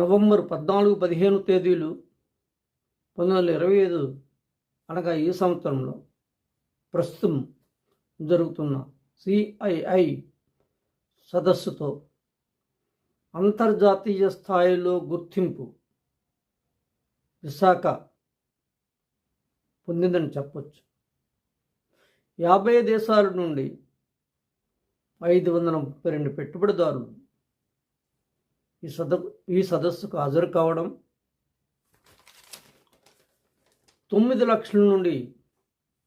November 14, 15 తేదీలు 1925 అనగా ఈ సంవత్సరంలో ప్రస్తుతం జరుగుతున్న CII సదస్సుతో అంతర్జాతీయ స్థాయిలో గుర్తింపు విశాఖ పొందిందని చెప్పొచ్చు. 50 దేశాల నుండి 532 పెట్టుబడిదారులు ఈ సదస్సుకు హాజరు కావడం, 9 లక్షల నుండి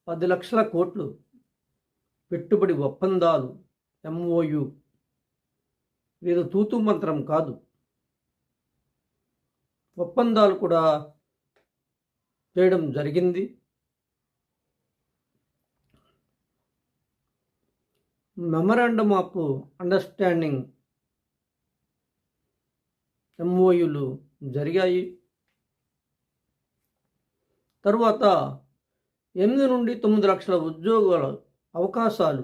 10 లక్షల కోట్లు పెట్టుబడి ఒప్పందాలు MOU ఏదో తూతూ మంత్రం కాదు, ఒప్పందాలు కూడా చేయడం జరిగింది. మెమరాండమ్ ఆఫ్ అండర్స్టాండింగ్ MOUలు జరిగాయి. తరువాత 8 నుండి 9 లక్షల ఉద్యోగాల అవకాశాలు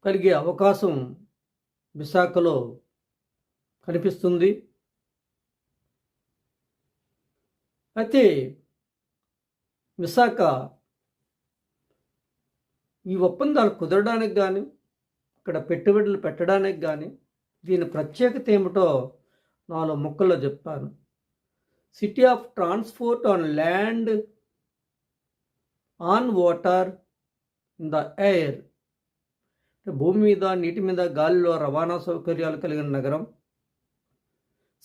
కలిగే అవకాశం విశాఖలో కనిపిస్తుంది. అయితే విశాఖ ఈ ఒప్పందాలు కుదరడానికి కానీ, ఇక్కడ పెట్టుబడులు పెట్టడానికి కానీ దీని ప్రత్యేకత ఏమిటో 4 ముక్కల్లో చెప్తాను. City of transport on land, on water, in the air, భూమి మీద, నీటి మీద, గాలిలో రవాణా సౌకర్యాలు కలిగిన నగరం.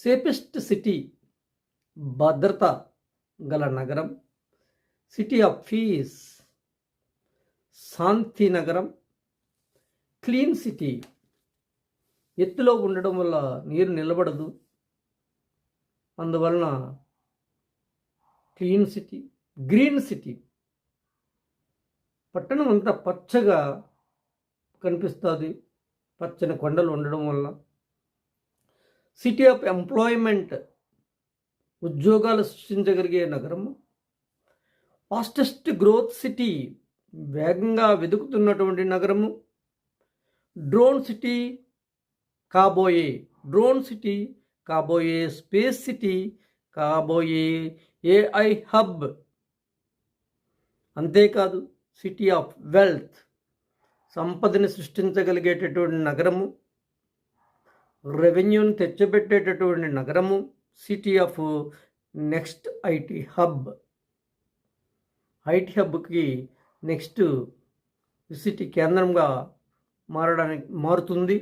సేఫెస్ట్ సిటీ, భద్రత గల నగరం. సిటీ ఆఫ్ పీస్, శాంతి నగరం. క్లీన్ సిటీ, ఎత్తులో ఉండడం వల్ల నీరు నిలబడదు, అందువలన క్లీన్ సిటీ. గ్రీన్ సిటీ, పట్టణం అంతా పచ్చగా కనిపిస్తుంది, పచ్చని కొండలు ఉండడం వల్ల. సిటీ ఆఫ్ ఎంప్లాయ్మెంట్, ఉద్యోగాలు సృష్టించగలిగే నగరము. ఫాస్టెస్ట్ గ్రోత్ సిటీ, వేగంగా వెతుకుతున్నటువంటి నగరము. డ్రోన్ సిటీ కాబోయే స్పేస్ సిటీ, కాబోయే AI హబ్. అంతేకాదు సిటీ ఆఫ్ వెల్త్, సంపదని సృష్టించగలిగేటటువంటి నగరము, రెవెన్యూని తెచ్చిపెట్టేటటువంటి నగరము. City of next IT hub. IT హబ్కి నెక్స్ట్ సిటీ కేంద్రంగా మారుతుంది.